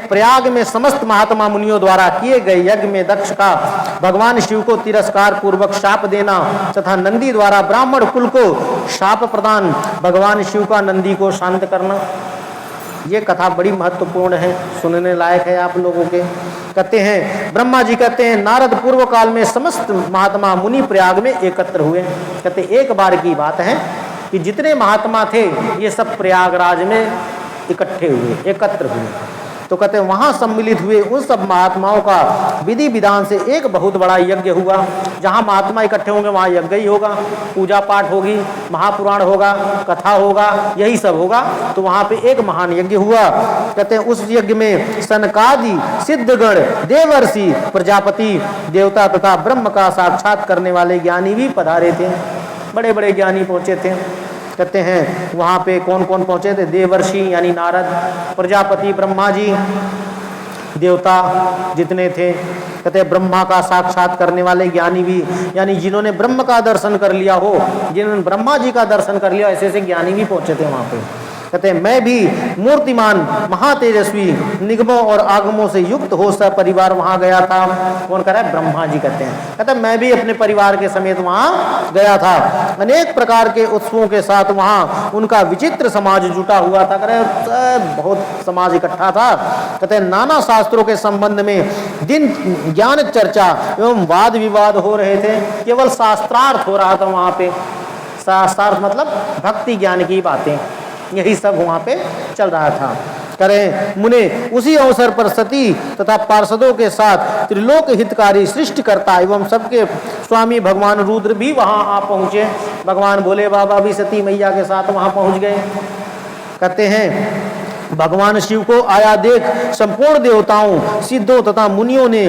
प्रयाग में समस्त महात्मा मुनियों द्वारा किए गए यज्ञ में दक्ष का भगवान शिव को तिरस्कार पूर्वक शाप देना तथा नंदी द्वारा ब्राह्मण कुल को शाप प्रदान, भगवान शिव का नंदी को शांत करना। ये कथा बड़ी महत्वपूर्ण है, सुनने लायक है आप लोगों के। कहते हैं ब्रह्मा जी कहते हैं नारद पूर्व काल में समस्त महात्मा मुनि प्रयाग में एकत्र हुए। कहते एक बार की बात है कि जितने महात्मा थे ये सब प्रयागराज में इकट्ठे हुए, एकत्र हुए। तो कहते हैं वहां सम्मिलित हुए उन सब महात्माओं का विधि विधान से एक बहुत बड़ा यज्ञ हुआ। जहां महात्मा इकट्ठे होंगे वहां यज्ञ ही होगा, पूजा पाठ होगी, महापुराण होगा, कथा होगा, यही सब होगा। तो वहां पे एक महान यज्ञ हुआ। कहते हैं उस यज्ञ में सनकादि सिद्धगण, देवर्षि, प्रजापति, देवता तथा ब्रह्म का साक्षात करने वाले ज्ञानी भी पधारे थे। बड़े बड़े ज्ञानी पहुंचे थे। कहते हैं वहाँ पे कौन कौन पहुँचे थे? देवर्षि यानी नारद, प्रजापति ब्रह्मा जी, देवता जितने थे। कहते हैं ब्रह्मा का साक्षात करने वाले ज्ञानी भी, यानी जिन्होंने ब्रह्म का दर्शन कर लिया हो, जिन्होंने ब्रह्मा जी का दर्शन कर लिया, ऐसे ऐसे ज्ञानी भी पहुँचे थे वहाँ पे। कहते हैं मैं भी मूर्तिमान महातेजस्वी निगमों और आगमों से युक्त हो सब परिवार वहां गया था। कौन कह रहा है? ब्रह्मा जी कहते हैं। कहते हैं मैं भी अपने परिवार के समेत वहां गया था। अनेक प्रकार के उत्सवों के साथ वहां उनका विचित्र समाज जुटा हुआ था। कह रहे बहुत समाज इकट्ठा था। कहते हैं नाना शास्त्रों के संबंध में दिन ज्ञान चर्चा एवं वाद विवाद हो रहे थे। केवल शास्त्रार्थ हो रहा था वहां पे। शास्त्रार्थ मतलब भक्ति ज्ञान की बातें, यही सब वहां पे चल रहा था। करें मुने उसी अवसर पर सती तथा पार्षदों के साथ त्रिलोक हितकारी सृष्टिकर्ता एवं सबके स्वामी भगवान रुद्र भी वहां आ पहुंचे। भगवान भोले बाबा भी सती मैया के साथ वहां पहुंच गए। कहते हैं भगवान शिव को आया देख संपूर्ण देवताओं, सिद्धों तथा मुनियों ने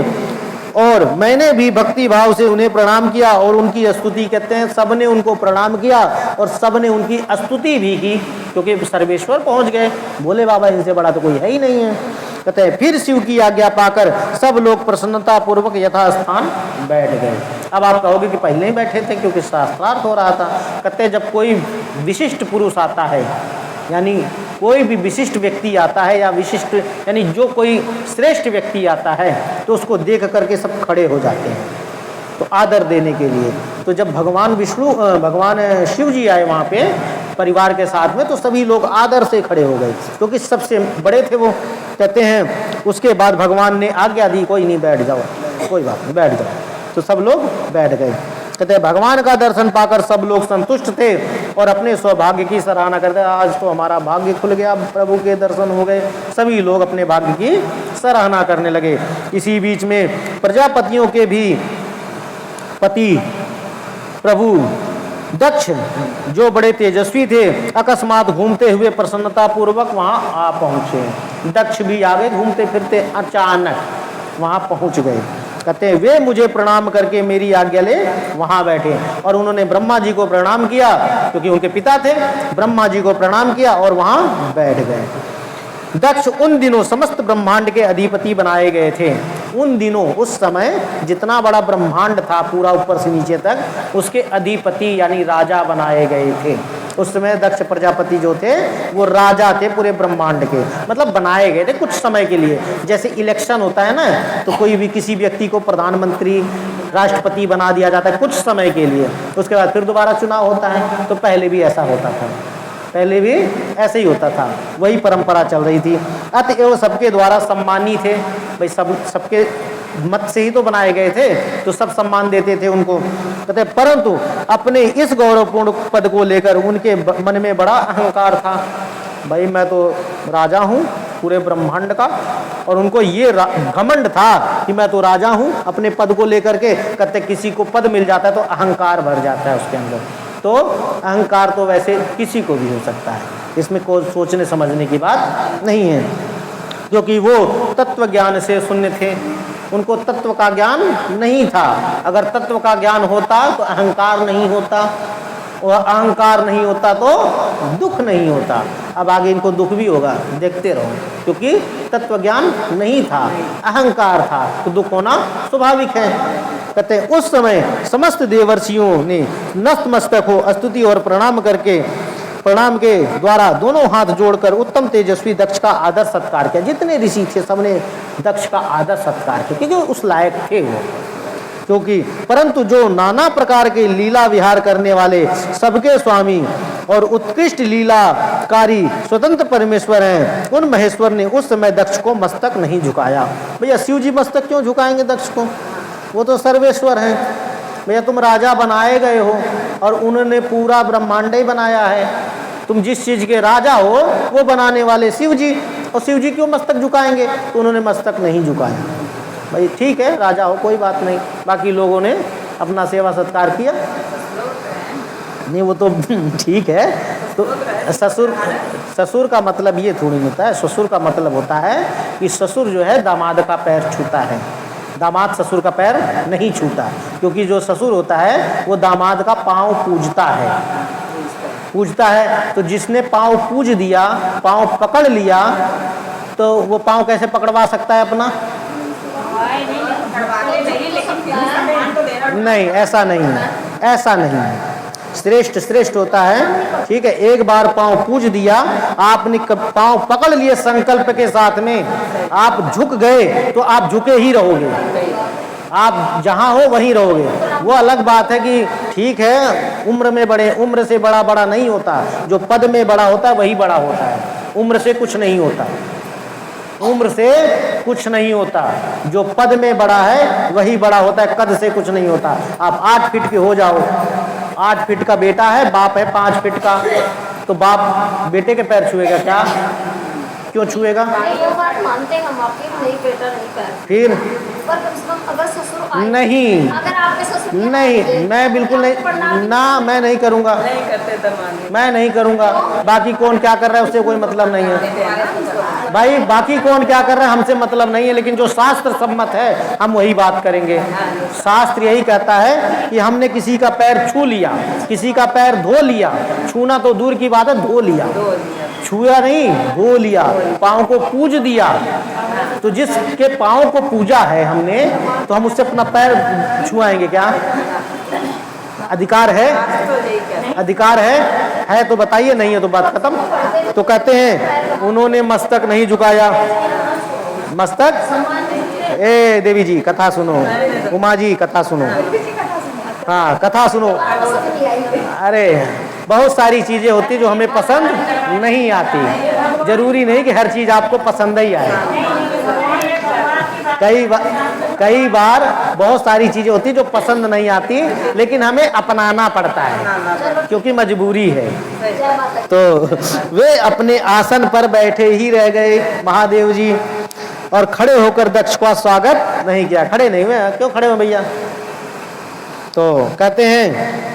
और मैंने भी भक्ति भाव से उन्हें प्रणाम किया और उनकी स्तुति। कहते हैं सबने उनको प्रणाम किया और सबने उनकी स्तुति भी की, क्योंकि सर्वेश्वर पहुंच गए। भोले बाबा इनसे बड़ा तो कोई है ही नहीं है। कहते हैं फिर शिव की आज्ञा पाकर सब लोग प्रसन्नता पूर्वक यथास्थान बैठ गए। अब आप कहोगे कि पहले ही बैठे थे क्योंकि शास्त्रार्थ हो रहा था। कहते हैं जब कोई विशिष्ट पुरुष आता है, यानी कोई भी विशिष्ट व्यक्ति आता है या विशिष्ट यानी जो कोई श्रेष्ठ व्यक्ति आता है तो उसको देख करके सब खड़े हो जाते हैं, तो आदर देने के लिए। तो जब भगवान शिव जी आए वहाँ पे परिवार के साथ में, तो सभी लोग आदर से खड़े हो गए क्योंकि सबसे बड़े थे वो। कहते हैं उसके बाद भगवान ने आज्ञा दी कोई नहीं बैठ जाओ, कोई बात नहीं बैठ जाओ। तो सब लोग बैठ गए। कहते हैं भगवान का दर्शन पाकर सब लोग संतुष्ट थे और अपने सौभाग्य की सराहना करते। आज तो हमारा भाग्य खुल गया, प्रभु के दर्शन हो गए। सभी लोग अपने भाग्य की सराहना करने लगे। इसी बीच में प्रजापतियों के भी पति प्रभु दक्ष, जो बड़े तेजस्वी थे, अकस्मात घूमते हुए प्रसन्नता पूर्वक वहां आ पहुंचे। दक्ष भी आ गए घूमते फिरते, अचानक वहां पहुंच गए। कहते हैं वे मुझे प्रणाम करके मेरी आज्ञा ले वहां बैठे और उन्होंने ब्रह्मा जी को प्रणाम किया, क्योंकि उनके पिता थे। ब्रह्मा जी को प्रणाम किया और वहां बैठ गए। दक्ष उन दिनों समस्त ब्रह्मांड के अधिपति बनाए गए थे। उन दिनों, उस समय जितना बड़ा ब्रह्मांड था पूरा ऊपर से नीचे तक, उसके अधिपति यानी राजा बनाए गए थे। उस समय दक्ष प्रजापति जो थे वो राजा थे पूरे ब्रह्मांड के, मतलब बनाए गए थे कुछ समय के लिए। जैसे इलेक्शन होता है ना, तो कोई भी किसी व्यक्ति को प्रधानमंत्री, राष्ट्रपति बना दिया जाता है कुछ समय के लिए, उसके बाद फिर दोबारा चुनाव होता है। तो पहले भी ऐसा होता था, पहले भी ऐसे ही होता था, वही परंपरा चल रही थी। अतएव सबके द्वारा सम्मानी थे भाई, सबके मत से ही तो बनाए गए थे, तो सब सम्मान देते थे उनको। कहते परंतु अपने इस गौरवपूर्ण पद को लेकर उनके मन में बड़ा अहंकार था। भाई मैं तो राजा हूँ पूरे ब्रह्मांड का, और उनको ये घमंड था कि मैं तो राजा हूँ अपने पद को लेकर के। कहते किसी को पद मिल जाता है तो अहंकार भर जाता है उसके अंदर। तो अहंकार तो वैसे किसी को भी हो सकता है, इसमें कोई सोचने समझने की बात नहीं है, क्योंकि वो तत्व ज्ञान से शून्य थे। उनको तत्व का ज्ञान नहीं था। अगर तत्व का ज्ञान होता तो अहंकार नहीं होता, और अहंकार नहीं होता तो दुख नहीं होता। अब आगे इनको दुख भी होगा, देखते रहो, क्योंकि तत्व ज्ञान नहीं था, अहंकार था, तो दुख होना स्वाभाविक है। कहते हैं उस समय समस्त देवर्षियों ने नतमस्तक हो स्तुति और प्रणाम करके प्रणाम के द्वारा दोनों हाथ जोड़कर उत्तम तेजस्वी दक्ष का आदर सत्कार किया। जितने ऋषि थे सबने दक्ष का आदर सत्कार किया क्योंकि उस लायक थे वो। क्योंकि परंतु जो नाना प्रकार के लीला विहार करने वाले सबके स्वामी और उत्कृष्ट लीलाकारी स्वतंत्र परमेश्वर हैं, उन महेश्वर ने उस समय दक्ष को मस्तक नहीं झुकाया। भैया शिव जी मस्तक क्यों झुकाएंगे दक्ष को? वो तो सर्वेश्वर हैं। भैया तुम राजा बनाए गए हो और उन्होंने पूरा ब्रह्मांड ही बनाया है। तुम जिस चीज के राजा हो वो बनाने वाले शिव जी, और शिव जी क्यों मस्तक झुकाएंगे? तो उन्होंने मस्तक नहीं झुकाया। भाई ठीक है, राजा हो कोई बात नहीं, बाकी लोगों ने अपना सेवा सत्कार किया। नहीं वो तो ठीक है। तो ससुर का मतलब ये थोड़ी होता है। ससुर का मतलब होता है कि ससुर जो है दामाद का पैर छूता है, दामाद ससुर का पैर नहीं छूता, क्योंकि जो ससुर होता है वो दामाद का पाँव पूजता है। तो जिसने पाँव पूज दिया, पाँव पकड़ लिया, तो वो पाँव कैसे पकड़वा सकता है अपना? नहीं, ऐसा नहीं है, ऐसा नहीं है। श्रेष्ठ होता है, ठीक है। एक बार पाँव पूज दिया, आपने पाँव पकड़ लिए संकल्प के साथ में, आप झुक गए तो आप झुके ही रहोगे, आप जहाँ हो वहीं रहोगे। वो अलग बात है कि ठीक है उम्र में बड़े, उम्र से बड़ा नहीं होता, जो पद में बड़ा होता है वही बड़ा होता है। उम्र से कुछ नहीं होता, उम्र से कुछ नहीं होता, जो पद में बड़ा है वही बड़ा होता है, कद से कुछ नहीं होता। आप 8 फीट के हो जाओ, 8 फीट का बेटा है, बाप है 5 फीट का, तो बाप बेटे के पैर छुएगा क्या? क्यों छुएगा? ये बात मानते हम आपकी, नहीं बेटा नहीं पैर, फिर पर कम से कम अगर ससुर आए, नहीं, अगर आपके ससुर नहीं, मैं बिल्कुल नहीं ना, मैं नहीं करूँगा, नहीं करते दरमानी, मैं नहीं करूँगा। बाकी कौन क्या कर रहा है उससे कोई मतलब नहीं है भाई, बाकी कौन क्या कर रहा है हमसे मतलब नहीं है, लेकिन जो शास्त्र सम्मत है हम वही बात करेंगे। शास्त्र यही कहता है कि हमने किसी का पैर छू लिया, किसी का पैर धो लिया, छूना तो दूर की बात है, धो लिया, छुआ नहीं, धो लिया, पाँव को पूज दिया। तो जिसके पाँव को पूजा है हमने, तो हम उससे अपना पैर छुआएंगे क्या? अधिकार है? अधिकार है तो बताइए, नहीं है तो बात खत्म। तो कहते हैं उन्होंने मस्तक नहीं झुकाया। मस्तक, ए देवी जी कथा सुनो, उमा जी कथा सुनो, हाँ कथा सुनो। अरे बहुत सारी चीजें होती जो हमें पसंद नहीं आती, जरूरी नहीं कि हर चीज आपको पसंद ही आए। कई बार बहुत सारी चीजें होती जो पसंद नहीं आती, लेकिन हमें अपनाना पड़ता है क्योंकि मजबूरी है। तो वे अपने आसन पर बैठे ही रह गए महादेव जी, और खड़े होकर दक्ष का स्वागत नहीं किया। खड़े नहीं हुए, क्यों खड़े हो भैया? तो कहते हैं